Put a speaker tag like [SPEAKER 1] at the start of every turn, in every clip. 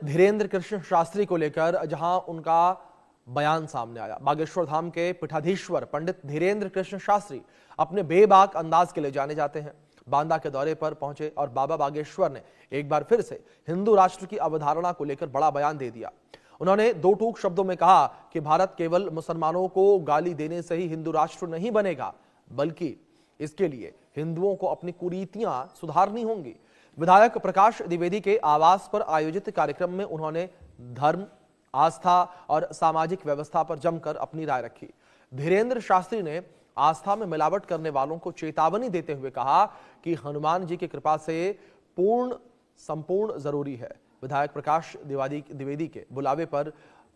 [SPEAKER 1] धीरेन्द्र कृष्ण शास्त्री को लेकर जहां उनका बयान सामने आया। बागेश्वर धाम के पीठाधीश्वर पंडित धीरेन्द्र कृष्ण शास्त्री अपने बेबाक अंदाज के लिए जाने जाते हैं। बांदा के दौरे पर पहुंचे और बाबा बागेश्वर ने एक बार फिर से हिंदू राष्ट्र की अवधारणा को लेकर बड़ा बयान दे दिया। उन्होंने दो टूक शब्दों में कहा कि भारत केवल मुसलमानों को गाली देने से ही हिंदू राष्ट्र नहीं बनेगा, बल्कि इसके लिए हिंदुओं को अपनी कुरीतियां सुधारनी होंगी। विधायक प्रकाश द्विवेदी के आवास पर आयोजित कार्यक्रम में उन्होंने धर्म, आस्था और सामाजिक व्यवस्था पर जमकर अपनी राय रखी। धीरेन्द्र शास्त्री ने आस्था में मिलावट करने वालों को चेतावनी देते हुए कहा कि हनुमान जी की कृपा से संपूर्ण जरूरी है। विधायक प्रकाश द्विवेदी के बुलावे पर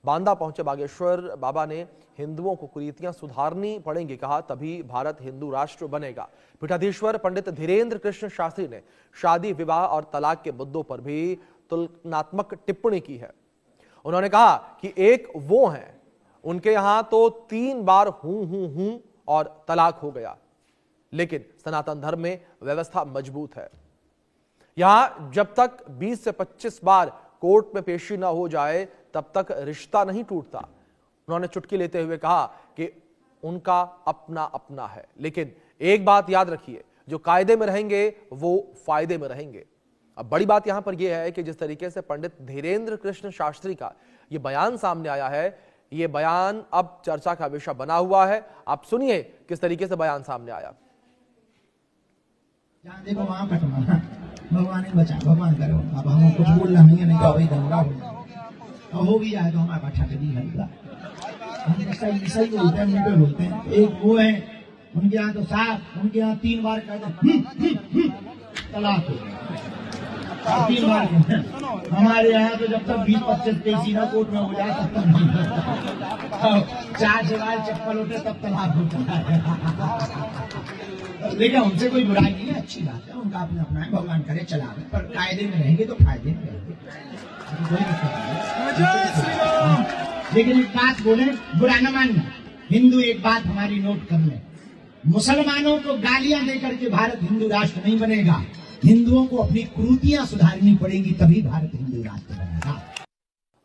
[SPEAKER 1] बांदा पहुंचे बागेश्वर बाबा ने हिंदुओं को कुरीतियां सुधारनी पड़ेंगी कहा, तभी भारत हिंदू राष्ट्र बनेगा। पीठाधीश्वर पंडित धीरेन्द्र कृष्ण शास्त्री ने शादी, विवाह और तलाक के मुद्दों पर भी तुलनात्मक टिप्पणी की है। उन्होंने कहा कि एक वो हैं, उनके यहां तो 3 बार हूं और तलाक हो गया, लेकिन सनातन धर्म में व्यवस्था मजबूत है। यहां जब तक 20 से 25 बार कोर्ट में पेशी न हो जाए तब तक रिश्ता नहीं टूटता। उन्होंने चुटकी लेते हुए कहा कि उनका अपना अपना है, लेकिन एक बात याद रखिए, जो कायदे में रहेंगे वो फायदे में रहेंगे। अब बड़ी बात यहां पर यह है कि जिस तरीके से पंडित धीरेन्द्र कृष्ण शास्त्री का यह बयान सामने आया है, यह बयान अब चर्चा का विषय बना हुआ है। आप सुनिए किस तरीके से बयान सामने आया।
[SPEAKER 2] देखो वहां कटवाना, भगवान ने बचा, भगवान करो। अब हम कुछ बोलना नहीं है, नहीं तो वही दंगा हो भी जाए तो हमारा ठकनी है। हम सही बोलते हैं, मुंह पे बोलते हैं। एक वो है, उनके यहाँ तो साफ, उनके यहाँ 3 बार कहते तलाक हो गया, 3 बार। हमारे यहाँ तो जब तक 20-25 पेशी ना कोर्ट में हो जाए तब तक नहीं, 4 जगह चप्पल उठे तब तलाक होता है। लेकिन उनसे कोई बुराई नहीं है, अच्छी बात है, उनका अपना अपना है, भगवान करे चला रहे, पर कायदे में रहेंगे तो फायदे में रहेंगे, कोई दिक्कत नहीं। लेकिन एक बात बोले, बुरा न मानना, हिंदू एक बात हमारी नोट कर ले, मुसलमानों को गालियां देकर के भारत हिंदू राष्ट्र नहीं बनेगा। हिंदुओं को अपनी कुरीतियां सुधारनी पड़ेंगी, तभी भारत हिंदू राष्ट्र बनेगा।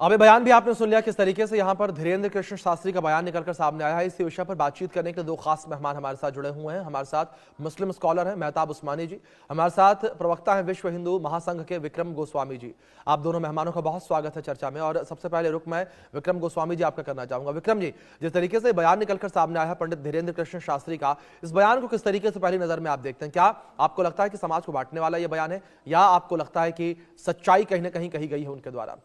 [SPEAKER 1] अब ये बयान भी आपने सुन लिया किस तरीके से यहां पर धीरेन्द्र कृष्ण शास्त्री का बयान निकलकर सामने आया है। इसी विषय पर बातचीत करने के लिए 2 खास मेहमान हमारे साथ जुड़े हुए हैं। हमारे साथ मुस्लिम स्कॉलर हैं मेहताब उस्मानी जी, हमारे साथ प्रवक्ता हैं विश्व हिंदू महासंघ के विक्रम गोस्वामी जी। आप दोनों मेहमानों का बहुत स्वागत है चर्चा में। और सबसे पहले रुख मैं विक्रम गोस्वामी जी आपका करना चाहूंगा। विक्रम जी, जिस तरीके से बयान निकलकर सामने आया है पंडित धीरेन्द्र कृष्ण शास्त्री का, इस बयान को किस तरीके से पहली नजर में आप देखते हैं? क्या आपको लगता है कि समाज को बांटने वाला यह बयान है, या आपको लगता है कि सच्चाई कहीं ना कहीं कही गई है उनके द्वारा?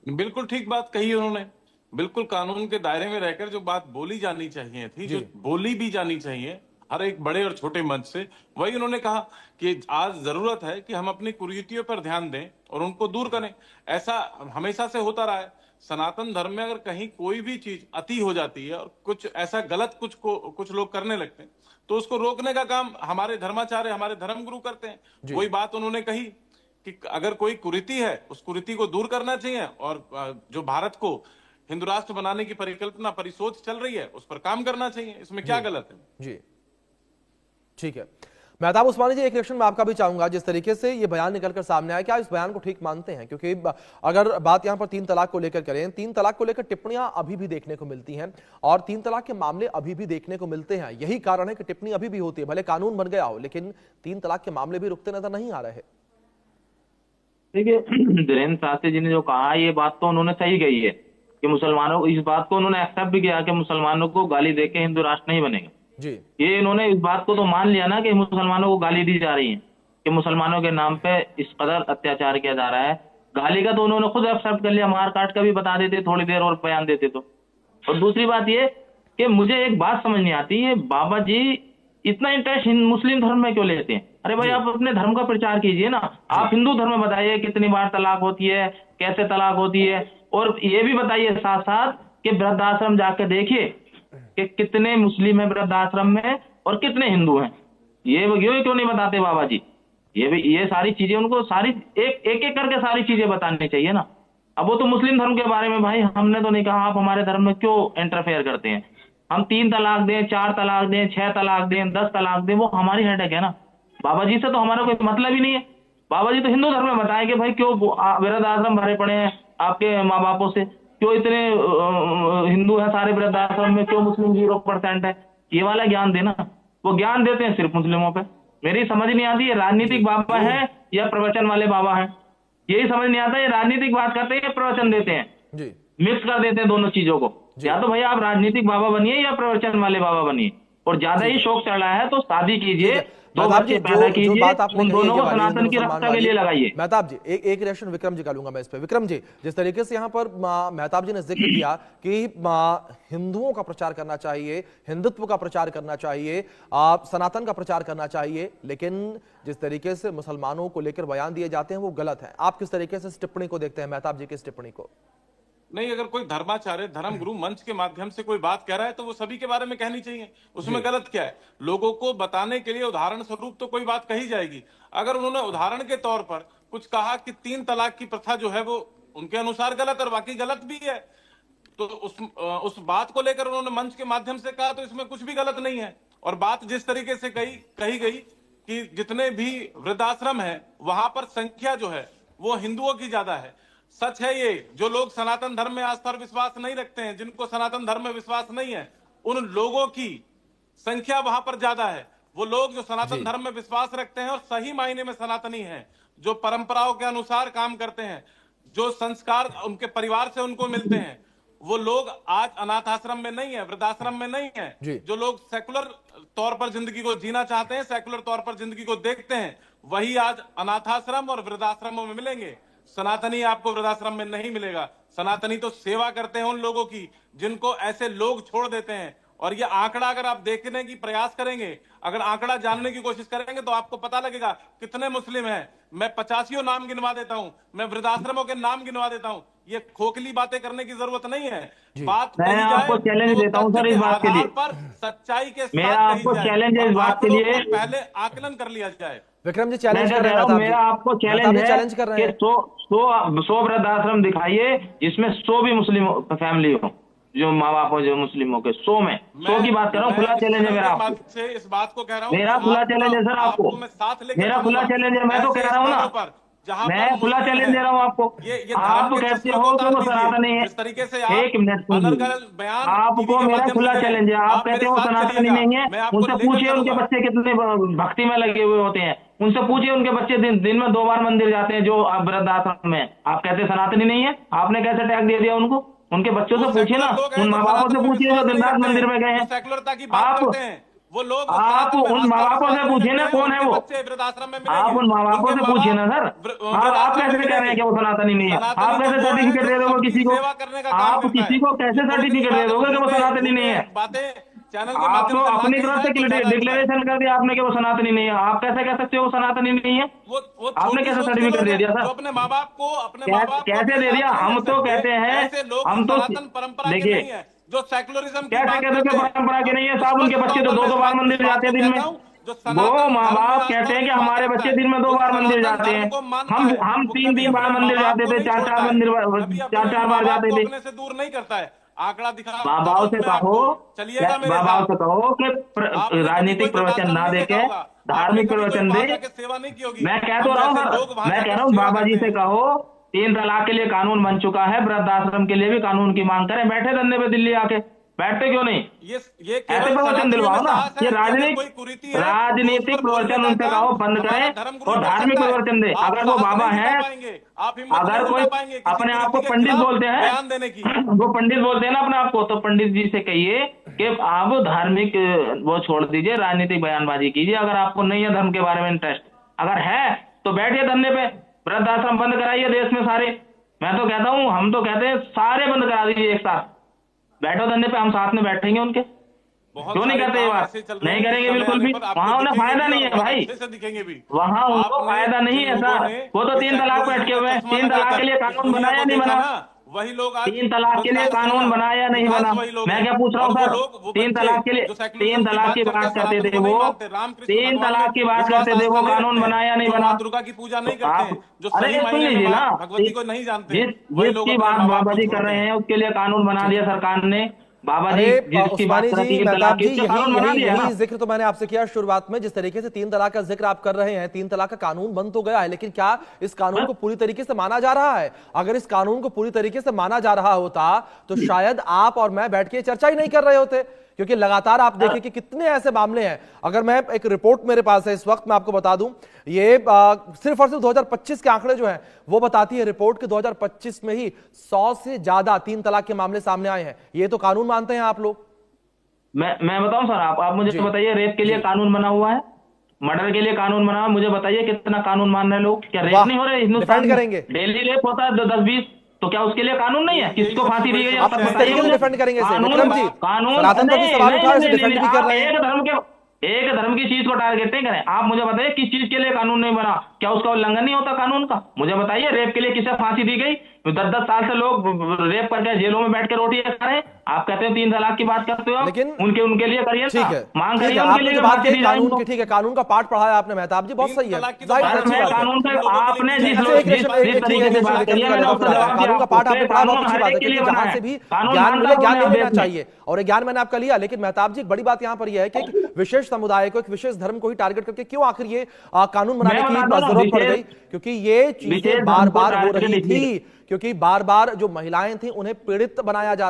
[SPEAKER 3] बिल्कुल ठीक बात कही उन्होंने। बिल्कुल कानून के दायरे में रहकर जो बात बोली जानी चाहिए थी, जो बोली भी जानी चाहिए हर एक बड़े और छोटे मंच से, वही उन्होंने कहा कि आज जरूरत है कि हम अपनी कुरीतियों पर ध्यान दें और उनको दूर करें। ऐसा हमेशा से होता रहा है। सनातन धर्म में अगर कहीं कोई भी चीज अति हो जाती है और कुछ ऐसा गलत कुछ लोग करने लगते हैं, तो उसको रोकने का काम हमारे धर्माचार्य, हमारे धर्मगुरु करते हैं। वही बात उन्होंने कही कि अगर कोई कुरीति है, उस कुरीति को दूर करना चाहिए, और जो भारत को हिंदू राष्ट्र बनाने की परिकल्पना, परिसोच चल रही है, उस पर काम करना चाहिए। इसमें क्या गलत है?
[SPEAKER 1] जी ठीक है। मेहताब उस्मानी जी, एक रिएक्शन मैं आपका भी चाहूंगा। जिस तरीके से ये बयान निकलकर सामने आया, क्या इस बयान को ठीक मानते हैं? क्योंकि अगर बात यहां पर 3 तलाक को लेकर करें, 3 तलाक को लेकर टिप्पणियां अभी भी देखने को मिलती हैं और 3 तलाक के मामले अभी भी देखने को मिलते हैं। यही कारण है कि टिप्पणी अभी भी होती है, भले कानून बन गया हो, लेकिन 3 तलाक के मामले भी रुकते नजर नहीं आ रहे।
[SPEAKER 4] देखिए, धीरेन्द्र शास्त्री जी ने जो कहा, ये बात तो उन्होंने सही कही है कि मुसलमानों, इस बात को उन्होंने एक्सेप्ट भी किया कि मुसलमानों को गाली देके हिंदू राष्ट्र नहीं बनेगा
[SPEAKER 1] जी।
[SPEAKER 4] ये इन्होंने इस बात को तो मान लिया ना कि मुसलमानों को गाली दी जा रही है, कि मुसलमानों के नाम पे इस कदर अत्याचार किया जा रहा है। गाली का तो उन्होंने खुद एक्सेप्ट कर लिया, मार काट का भी बता देते थोड़ी देर और बयान देते तो। और दूसरी बात ये कि मुझे एक बात समझ नहीं आती है, बाबा जी इतना इंटरेस्ट मुस्लिम धर्म में क्यों लेते हैं? अरे भाई, आप अपने धर्म का प्रचार कीजिए ना। आप हिंदू धर्म में बताइए कितनी बार तलाक होती है, कैसे तलाक होती है, और ये भी बताइए साथ साथ कि वृद्धाश्रम जाके देखिए कि कितने मुस्लिम है वृद्धाश्रम में और कितने हिंदू हैं। ये क्यों नहीं बताते बाबा जी? ये सारी चीजें उनको सारी एक एक करके सारी चीजें बतानी चाहिए ना। अब वो तो मुस्लिम धर्म के बारे में भाई हमने तो नहीं कहा, आप हमारे धर्म में क्यों इंटरफेयर करते हैं? हम 3 तलाक दें, 4 तलाक दें, 6 तलाक दें, 10 तलाक दें, वो हमारी हेडेक है ना। बाबा जी से तो हमारा कोई मतलब ही नहीं है। बाबा जी तो हिंदू धर्म में बताएं कि भाई क्यों वृद्धाश्रम भरे पड़े हैं आपके माँ बापों से, क्यों इतने हिंदू हैं सारे वृद्धाश्रम में, क्यों मुस्लिम 0% है। ये वाला ज्ञान देना, वो ज्ञान देते हैं सिर्फ मुस्लिमों पे। मेरी समझ नहीं आती ये राजनीतिक बाबा है या प्रवचन वाले बाबा हैं, यही समझ नहीं आता। ये राजनीतिक बात करते हैं या प्रवचन देते हैं,
[SPEAKER 1] जी
[SPEAKER 4] मिक्स कर देते हैं दोनों चीजों को। या तो भैया आप राजनीतिक बाबा बनिए या प्रवचन वाले बाबा बनिए, और ज्यादा ही शौक चढ़ रहा है तो शादी कीजिए, 2 बच्चे पैदा कीजिए, उन दोनों को सनातन की रक्षा के लिए लगाइए।
[SPEAKER 1] मेहताब जी एक रिएक्शन विक्रम जी का लूंगा मैं इस पे। विक्रम जी, जिस तरीके से यहाँ पर मेहताब जी ने जिक्र किया कि हिंदुओं का प्रचार करना चाहिए, हिंदुत्व का प्रचार करना चाहिए, सनातन का प्रचार करना चाहिए, लेकिन जिस तरीके से मुसलमानों को लेकर बयान दिए जाते हैं वो गलत है। आप किस तरीके से इस टिप्पणी को देखते हैं, मेहताब जी की इस टिप्पणी को?
[SPEAKER 3] नहीं, अगर कोई धर्माचार्य धर्म गुरु मंच के माध्यम से कोई बात कह रहा है तो वो सभी के बारे में कहनी चाहिए, उसमें गलत क्या है। लोगों को बताने के लिए उदाहरण स्वरूप तो कोई बात कही जाएगी। अगर उन्होंने उदाहरण के तौर पर कुछ कहा कि 3 तलाक की प्रथा जो है वो उनके अनुसार गलत और बाकी गलत भी है, तो उस बात को लेकर उन्होंने मंच के माध्यम से कहा, तो इसमें कुछ भी गलत नहीं है। और बात जिस तरीके से कही गई कि जितने भी वृद्धाश्रम है वहां पर संख्या जो है वो हिंदुओं की ज्यादा है। सच है ये, जो लोग सनातन धर्म में आस्था और विश्वास नहीं रखते हैं, जिनको सनातन धर्म में विश्वास नहीं है, उन लोगों की संख्या वहां पर ज्यादा है। वो लोग जो सनातन धर्म में विश्वास रखते हैं और सही मायने में सनातनी हैं, जो परंपराओं के अनुसार काम करते हैं, जो संस्कार उनके परिवार से उनको मिलते हैं, वो लोग आज अनाथ आश्रम में नहीं है, वृद्धाश्रम में नहीं है। जो लोग सेकुलर तौर पर जिंदगी को जीना चाहते हैं, सेकुलर तौर पर जिंदगी को देखते हैं, वही आज अनाथाश्रम और वृद्धाश्रमों में मिलेंगे। सनातनी आपको वृद्धाश्रम में नहीं मिलेगा। सनातनी तो सेवा करते हैं उन लोगों की जिनको ऐसे लोग छोड़ देते हैं। और ये आंकड़ा अगर आप देखने की प्रयास करेंगे, अगर आंकड़ा जानने की कोशिश करेंगे, तो आपको पता लगेगा कितने मुस्लिम हैं। मैं 85 नाम गिनवा देता हूं, मैं वृद्धाश्रमों के नाम गिनवा देता हूं। ये खोखली बातें करने की जरूरत नहीं है। बात
[SPEAKER 4] मैं आपको चैलेंज देता हूं सर इस बात के लिए,
[SPEAKER 3] पर सच्चाई के साथ
[SPEAKER 4] मेरा आपको चैलेंज है इस बात के लिए,
[SPEAKER 3] पहले आकलन कर लिया जाए।
[SPEAKER 1] विक्रम जी चैलेंज कर रहे हैं,
[SPEAKER 4] मेरा आपको चैलेंज
[SPEAKER 1] कर रहे हैं
[SPEAKER 4] कि 100 वृद्धाश्रम दिखाइए जिसमें 100 भी मुस्लिम फैमिली हो, जो माँ बाप हो जो मुस्लिमों के, 100 में 100 की बात कर रहा हूँ। खुला चैलेंज है मेरा आपको,
[SPEAKER 3] इस बात को कह रहा हूँ,
[SPEAKER 4] मेरा खुला चैलेंज है सर आपको, मेरा खुला चैलेंज है। मैं तो कह रहा हूँ ना, मैं खुला चैलेंज दे रहा हूँ आपको। आप कहते हो कि वो सनातनी है, एक मिनट सुनिए, आपको मेरा खुला चैलेंज है। आप कहते हो सनातनी नहीं है, उनसे पूछिए उनके बच्चे कितने भक्ति में लगे हुए होते हैं, उनसे पूछिए उनके बच्चे दिन में 2 बार मंदिर जाते हैं जो वृद्धाश्रम में। आप कहते सनातनी नहीं है, आपने कैसे टैग दे दिया उनको? उनके बच्चों से पूछिए ना, उन माँ बापों से पूछिए जो दिन रात मंदिर में गए हैं।
[SPEAKER 3] वो लोग
[SPEAKER 4] आप उन माँ बापों से पूछिए ना कौन है वो, आप उन माँ बापों से पूछिए ना सर। आप कैसे कह रहे हैं कि वो सनातनी नहीं है? आप कैसे सर्टिफिकेट दे दोगे किसी को? आप किसी को कैसे सर्टिफिकेट दे दोगे कि वो सनातनी नहीं है? आप तो अपनी तरफ से डिक्लेरेशन कर दिया आपने कि वो सनातनी नहीं है। आप कैसे कह सकते हो वो सनातनी नहीं है? आपने कैसे सर्टिफिकेट दे दिया सर?
[SPEAKER 3] अपने माँ बाप को
[SPEAKER 4] कैसे दे दिया? हम तो कहते हैं, हम तो देखिए
[SPEAKER 3] जो सेकुलरिज्म
[SPEAKER 4] कैसे कहते हैं परंपरा की नहीं है साहब। उनके बच्चे तो 2 बार मंदिर जाते हैं दिन में। वो माँ बाप कहते हैं कि हमारे बच्चे दिन में 2 बार मंदिर जाते हैं, हम 3 बार मंदिर जाते थे, 4 बार जाते थे।
[SPEAKER 3] से दूर नहीं करता है, आंकड़ा दिखा।
[SPEAKER 4] बाबाओं से कहो, बाबाओं से कहो कि राजनीतिक प्रवचन ना देके धार्मिक प्रवचन दे। मैं कह तो रहा हूँ सर, मैं कह रहा हूँ बाबा जी से कहो 3 तलाक के लिए कानून बन चुका है, वृद्धाश्रम के लिए भी कानून की मांग करें। बैठे धंधे पे दिल्ली आके, बैठते क्यों नहीं?
[SPEAKER 3] ये
[SPEAKER 4] ऐसे प्रवचन दिलवाओ ना। ये राजनीतिक प्रवचन उनसे कहो बंद करें और धार्मिक प्रवचन दे। अगर वो बाबा है, अगर कोई अपने आप को पंडित बोलते हैं, वो पंडित बोलते हैं ना अपने आप को, तो पंडित जी से कहिए कि आप धार्मिक वो छोड़ दीजिए, राजनीतिक बयानबाजी कीजिए। अगर आपको नहीं है धर्म के बारे में इंटरेस्ट, अगर है तो बैठिए धरने पे, वृद्धाश्रम बंद कराइए देश में सारे। मैं तो कहता हूँ, हम तो कहते हैं सारे बंद करा दीजिए एक साथ। बैठो धरने पे, हम साथ में बैठेंगे उनके। क्यों नहीं करते ये बात? नहीं करेंगे बिल्कुल भी। वहां उन्हें फायदा नहीं है भाई, वहां उनको फायदा नहीं है सर। वो तो 3 तलाक पे अटके हुए हैं। 3 तलाक के लिए कानून बनाया नहीं बना,
[SPEAKER 3] वही लोग
[SPEAKER 4] 3 तलाक के लिए कानून बनाया नहीं बना। मैं क्या पूछ रहा हूँ सर, 3 तलाक के लिए 3 तलाक की बात करते थे वो, 3 तलाक की बात करते थे वो, कानून बनाया नहीं बना।
[SPEAKER 3] दुर्गा की पूजा नहीं करते,
[SPEAKER 4] अरे सुन लीजिए ना,
[SPEAKER 3] भगवती को नहीं जानते,
[SPEAKER 4] जिसकी बात बाबा जी कर रहे हैं उसके लिए कानून बना दिया सरकार ने। बाबा जी
[SPEAKER 1] अरे
[SPEAKER 4] जिसकी बात
[SPEAKER 1] उस्मानी
[SPEAKER 4] कर
[SPEAKER 1] जी,
[SPEAKER 4] तीन
[SPEAKER 1] मेहताब
[SPEAKER 4] तलाक
[SPEAKER 1] जी,
[SPEAKER 4] की, उसका कानून बना दिया ना।
[SPEAKER 1] यही जिक्र तो मैंने आपसे किया शुरुआत में। जिस तरीके से 3 तलाक का जिक्र आप कर रहे हैं, 3 तलाक का कानून बन तो गया है, लेकिन क्या इस कानून को पूरी तरीके से माना जा रहा है? अगर इस कानून को पूरी तरीके से माना जा रहा होता तो शायद आप और मैं बैठ के चर्चा ही नहीं कर रहे होते, क्योंकि लगातार आप देखें कि कितने ऐसे मामले हैं। अगर मैं एक रिपोर्ट मेरे पास है इस वक्त, मैं आपको बता दूं, ये सिर्फ और सिर्फ 2025 के आंकड़े जो हैं वो बताती है रिपोर्ट कि 2025 में ही 100 से ज्यादा 3 तलाक के मामले सामने आए हैं। ये तो कानून मानते हैं आप लोग?
[SPEAKER 4] मैं बताऊं सर, आप मुझे
[SPEAKER 1] जी।
[SPEAKER 4] बताइए, रेप के लिए कानून बना हुआ है, मर्डर के लिए कानून बना हुआ है, मुझे बताइए कितना कानून मान रहे हैं लोग? क्या रेप
[SPEAKER 1] वाह,
[SPEAKER 4] नहीं हो रहे हिंदुस्तान
[SPEAKER 1] डिफेंड
[SPEAKER 4] में?
[SPEAKER 1] करेंगे।
[SPEAKER 4] डेली रेप होता है 10-20, तो क्या उसके लिए कानून नहीं है? किसको फांसी दी गई
[SPEAKER 1] आप
[SPEAKER 4] अब तक
[SPEAKER 1] किस
[SPEAKER 4] बताइए
[SPEAKER 1] तरीके से
[SPEAKER 4] मुझे।
[SPEAKER 1] डिफेंड करेंगे इसे?
[SPEAKER 4] कानून,
[SPEAKER 1] विक्रम जी,
[SPEAKER 4] कानून
[SPEAKER 1] सनातन पर भी
[SPEAKER 4] नहीं,
[SPEAKER 1] सवाल उठा है, इसे
[SPEAKER 4] नहीं,
[SPEAKER 1] डिफेंड
[SPEAKER 4] नहीं,
[SPEAKER 1] भी कर
[SPEAKER 4] आप
[SPEAKER 1] रहे हैं।
[SPEAKER 4] एक धर्म की चीज को टारगेट नहीं करें। आप मुझे बताइए किस चीज के लिए कानून नहीं बना? क्या उसका उल्लंघन नहीं होता कानून का? मुझे बताइए, रेप के लिए किसे फांसी दी गई? 10-10 साल से लोग रेप करके जेलों में बैठ के रोटी खा रहे हैं। आप कहते हैं 3 तलाक की बात करते हो आप?
[SPEAKER 1] लेकिन
[SPEAKER 4] उनके लिए करिए
[SPEAKER 1] ठीक
[SPEAKER 4] ना,
[SPEAKER 1] है,
[SPEAKER 4] मांग
[SPEAKER 1] ठीक
[SPEAKER 4] करिए
[SPEAKER 1] है,
[SPEAKER 4] उनके
[SPEAKER 1] आपने
[SPEAKER 4] लिए
[SPEAKER 1] जो बात
[SPEAKER 4] फांसी
[SPEAKER 1] की
[SPEAKER 4] दी जाए
[SPEAKER 1] कानून
[SPEAKER 4] उनको।
[SPEAKER 1] की, ठीक है, कानून का पाठ पढ़ाया आपने मेहताब जी, बहुत सही है, जाहिर है, अच्छी
[SPEAKER 4] मैं
[SPEAKER 1] बात है।
[SPEAKER 4] कानून पे आपने जिस
[SPEAKER 1] अच्छा, एक
[SPEAKER 4] जिस तरीके से बात करी है, मैंने उसका जवाब दिया
[SPEAKER 1] कानून का
[SPEAKER 4] आपको।
[SPEAKER 1] पाठ आपने पढ़ा, बहुत
[SPEAKER 4] कानून
[SPEAKER 1] अच्छी
[SPEAKER 4] हर
[SPEAKER 1] बात है,
[SPEAKER 4] एक के लिए
[SPEAKER 1] क्योंकि
[SPEAKER 4] बना
[SPEAKER 1] जहां
[SPEAKER 4] है।
[SPEAKER 1] से भी
[SPEAKER 4] कानून
[SPEAKER 1] ज्ञान
[SPEAKER 4] मानता
[SPEAKER 1] मिले,
[SPEAKER 4] हूं
[SPEAKER 1] ज्ञान
[SPEAKER 4] मैं
[SPEAKER 1] ले लेना
[SPEAKER 4] देश में।
[SPEAKER 1] चाहिए, और ये ज्ञान मैंने आपका लिया। लेकिन मेहताब जी, एक बड़ी बात यहां पर यह है कि एक विशेष समुदाय को, एक विशेष धर्म को ही टारगेट करके क्यों आखिर ये कानून बनाने
[SPEAKER 4] मैं
[SPEAKER 1] की
[SPEAKER 4] बताता हूं ना,
[SPEAKER 1] जरूरत पड़ गई?
[SPEAKER 4] विशेष
[SPEAKER 1] क्योंकि ये चीजें
[SPEAKER 4] धर्म
[SPEAKER 1] बार
[SPEAKER 4] को
[SPEAKER 1] बार हो
[SPEAKER 4] टारगेट
[SPEAKER 1] रही
[SPEAKER 4] इसलिए
[SPEAKER 1] थी, क्योंकि बार बार जो महिलाएं थी उन्हें पीड़ित बनाया जा